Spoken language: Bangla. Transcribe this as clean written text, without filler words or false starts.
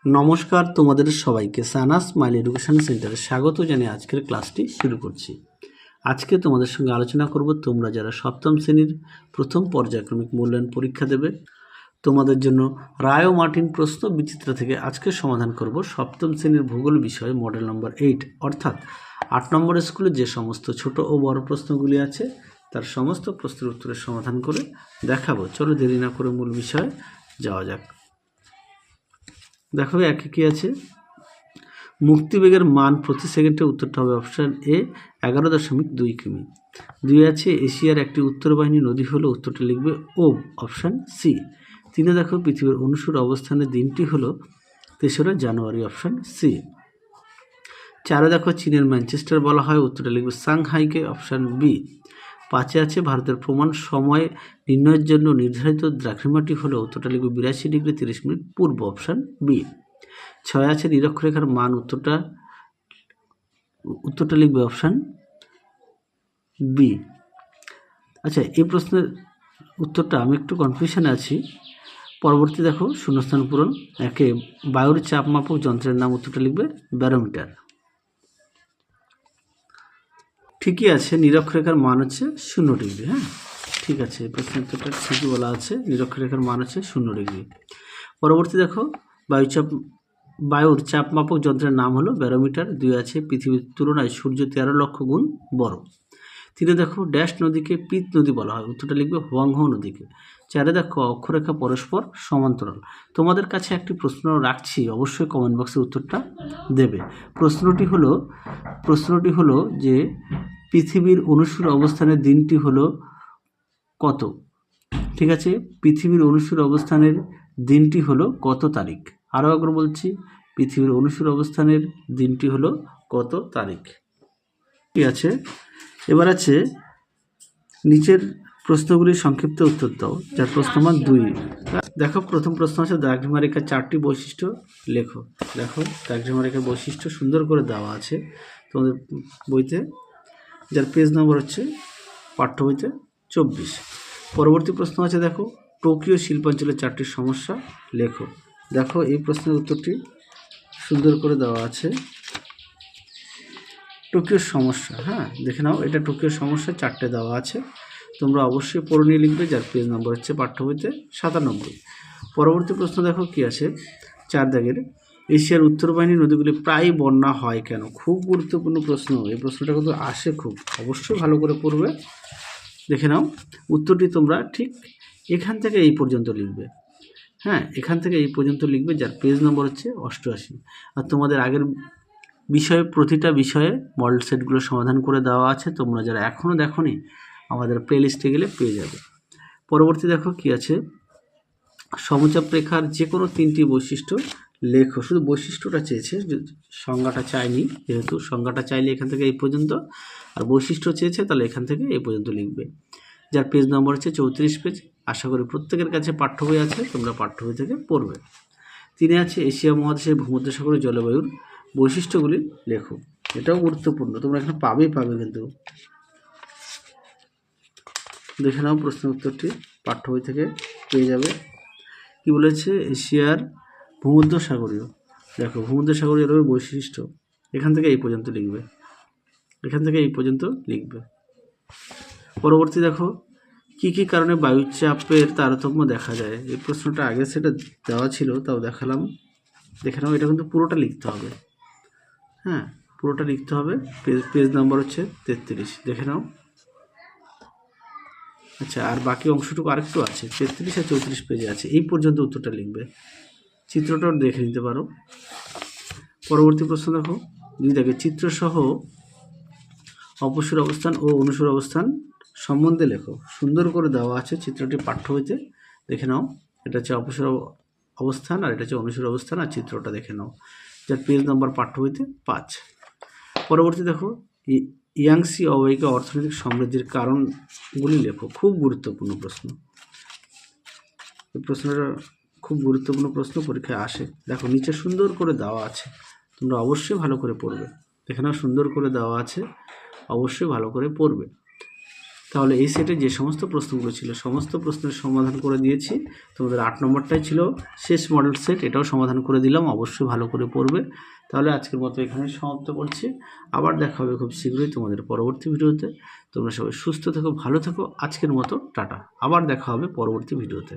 নমস্কার, তোমাদের সবাইকে সানাস স্মাইল এডুকেশন সেন্টারে স্বাগত জানিয়ে আজকের ক্লাসটি শুরু করছি। আজকে তোমাদের সঙ্গে আলোচনা করব তোমরা যারা সপ্তম শ্রেণীর প্রথম পর্যায়ক্রমিক মূল্যায়ন পরীক্ষা দেবে তোমাদের জন্য রায় ও মার্টিন প্রশ্ন বিচিত্রা থেকে আজকে সমাধান করব সপ্তম শ্রেণীর ভূগোল বিষয় মডেল নম্বর 8 অর্থাৎ 8 নম্বর স্কুলে যে সমস্ত ছোট ও বড় প্রশ্নগুলি আছে তার সমস্ত প্রশ্নের উত্তরের সমাধান করে দেখাবো। চলো দেরি না করে মূল বিষয়ে যাওয়া যাক। দেখো একে কি আছে, মুক্তিবেগের মান প্রতি সেকেন্ডে উত্তরটা হবে অপশান এ 11.2 কিমি। 2 আছে এশিয়ার একটি উত্তরবাহিনী নদী হলো, উত্তরটা লিখবে ও অপশান সি। 3 দেখো পৃথিবীর অনুসূর অবস্থানের দিনটি হলো 3রা জানুয়ারি অপশান সি। 4 দেখো চীনের ম্যানচেস্টার বলা হয়, উত্তরটা লিখবে সাংহাইকে অপশান বি। 5 আছে ভারতের প্রমাণ সময় নির্ণয়ের জন্য নির্ধারিত দ্রাঘিমাটি হলো, উত্তরটা লিখবে 82 ডিগ্রি 30 মিনিট পূর্ব অপশান বি। 6 আছে নিরক্ষরেখার মান, উত্তরটা লিখবে অপশান বি। আচ্ছা, এই প্রশ্নের উত্তরটা আমি একটু কনফিউশনে আছি। পরবর্তী দেখো শূন্যস্থান পূরণ। একে বায়ুর চাপ মাপক যন্ত্রের নাম, উত্তরটা লিখবে ব্যারোমিটার। ঠিকই আছে, নিরক্ষরেখার মান হচ্ছে 0 ডিগ্রি। হ্যাঁ ঠিক আছে, এই প্রশ্নের উত্তরটা ঠিকই বলা আছে, নিরক্ষরেখার মান হচ্ছে 0 ডিগ্রি। পরবর্তী দেখো বায়ুর চাপ মাপক যন্ত্রের নাম হলো ব্যারোমিটার। 2 আছে পৃথিবীর তুলনায় সূর্য 13 লক্ষ গুণ বড়। 3 দেখো ড্যাশ নদীকে পিত নদী বলা হয়, উত্তরটা লিখবে হোয়াংহো নদীকে। 4 দেখো অক্ষরেখা পরস্পর সমান্তরাল। তোমাদের কাছে একটি প্রশ্ন রাখছি, অবশ্যই কমেন্ট বক্সে উত্তরটা দেবে। প্রশ্নটি হলো যে পৃথিবীর অনুসূর অবস্থানের দিনটি হলো কত? ঠিক আছে, পৃথিবীর অনুসূর অবস্থানের দিনটি হলো কত তারিখ? আরও একবার বলছি, পৃথিবীর অনুসূর অবস্থানের দিনটি হলো কত তারিখ? ঠিক আছে, এবার আছে নিচের প্রশ্নগুলির সংক্ষিপ্ত উত্তর দাও, যার প্রশ্ন মান 2। দেখো প্রথম প্রশ্ন আছে দ্রাঘিমা রেখার 4টি বৈশিষ্ট্য লেখো। দেখো দ্রাঘিমা রেখার বৈশিষ্ট্য সুন্দর করে দেওয়া আছে তোমাদের বইতে, যার পেজ নম্বর হচ্ছে পাঠ্য বইতে 24। পরবর্তী প্রশ্ন আছে দেখো টোকিও শিল্পাঞ্চলের 4টি সমস্যা লেখো। দেখো এই প্রশ্নের উত্তরটি সুন্দর করে দেওয়া আছে, টোকিওর সমস্যা। হ্যাঁ দেখে নাও, এটা টোকিওর সমস্যা 4টে দেওয়া আছে, তোমরা অবশ্যই পড়ে নিয়ে লিখবে, যার পেজ নম্বর হচ্ছে পাঠ্য বইতে 97। পরবর্তী প্রশ্ন দেখো কি আছে, 4 দাগের এশিয়ার উত্তরবাহিনী নদীগুলি প্রায় বন্যা হয় কেন? খুব গুরুত্বপূর্ণ প্রশ্ন, এই প্রশ্নটা কিন্তু আসে খুব, অবশ্যই ভালো করে পড়বে। দেখে নাও উত্তরটি তোমরা ঠিক এখান থেকে এই পর্যন্ত লিখবে। হ্যাঁ এখান থেকে এই পর্যন্ত লিখবে, যার পেজ নম্বর হচ্ছে 88। আর তোমাদের আগের বিষয়ে প্রতিটা বিষয়ে মডেল সেটগুলো সমাধান করে দেওয়া আছে, তোমরা যারা এখনও দেখোনি আমাদের প্লে লিস্টে গেলে পেয়ে যাবে। পরবর্তী দেখো কি আছে, সমচাপ রেখার যে কোনো 3টি বৈশিষ্ট্য লেখো। শুধু বৈশিষ্ট্যটা চেয়েছে, সংজ্ঞাটা চাইনি, যেহেতু সংজ্ঞাটা চাইলে এখান থেকে এই পর্যন্ত, আর বৈশিষ্ট্য চেয়েছে তাহলে এখান থেকে এই পর্যন্ত লিখবে, যার পেজ নম্বর হচ্ছে 34 পেজ। আশা করি প্রত্যেকের কাছে পাঠ্য বই আছে, তোমরা পাঠ্য বই থেকে পড়বে। 3 আছে এশিয়া মহাদেশের ভূমধ্যসাগরীয় জলবায়ুর বৈশিষ্ট্যগুলি লেখো। এটাও গুরুত্বপূর্ণ, তোমরা এখানে পাবে কিন্তু। দেখে নাও প্রশ্নের উত্তরটি পাঠ্য বই থেকে পেয়ে যাবে। কি বলেছে, এশিয়ার ভূমধ্যসাগরীয়, দেখো ভূমধ্যসাগরীয় বৈশিষ্ট্য এখান থেকে এই পর্যন্ত লিখবে, এখান থেকে এই পর্যন্ত লিখবে। পরবর্তী দেখো কি কি কারণে বায়ুচাপের তারতম্য দেখা যায়? এই প্রশ্নটা আগে সেটা দেওয়া ছিল, তাও দেখালাম। দেখে নাও এটা কিন্তু পুরোটা লিখতে হবে। হ্যাঁ পুরোটা লিখতে হবে, পেজ নাম্বার হচ্ছে 33, দেখে নাও। আচ্ছা, আর বাকি অংশটুকু আরেকটু আছে, 33 আর 34 পেজে আছে, এই পর্যন্ত উত্তরটা লিখবে, চিত্রটাও দেখে নিতে পারো। পরবর্তী প্রশ্ন দেখো 2 দাগে চিত্রসহ অপসূর অবস্থান ও অনুসূর অবস্থান সম্বন্ধে লেখো। সুন্দর করে দেওয়া আছে চিত্রটি পাঠ্য বইতে, দেখে নাও। এটা হচ্ছে অপসূর অবস্থান আর এটা হচ্ছে অনুসূর অবস্থান, আর চিত্রটা দেখে নাও, যার পেজ নম্বর পাঠ্য বইতে 5। পরবর্তী দেখো ইয়াংসি অববাহিকা অর্থনৈতিক সমৃদ্ধির কারণগুলি লেখো। খুব গুরুত্বপূর্ণ প্রশ্ন, এই প্রশ্নটা খুব গুরুত্বপূর্ণ প্রশ্ন, পরীক্ষায় আসে। দেখো নিচে সুন্দর করে দেওয়া আছে, তোমরা অবশ্যই ভালো করে পড়বে। দেখে নাও সুন্দর করে দেওয়া আছে, অবশ্যই ভালো করে পড়বে। তাহলে এই সেটে যে সমস্ত প্রশ্নগুলো ছিল সমস্ত প্রশ্নের সমাধান করে দিয়েছি। তোমাদের 8 নম্বরটাই ছিল শেষ মডেল সেট, এটাও সমাধান করে দিলাম, অবশ্যই ভালো করে পড়বে। তাহলে আজকের মতো এখানে সমাপ্ত করছি। আবার দেখা হবে খুব শীঘ্রই তোমাদের পরবর্তী ভিডিওতে। তোমরা সবাই সুস্থ থেকো, ভালো থেকো। আজকের মতো টাটা, আবার দেখা হবে পরবর্তী ভিডিওতে।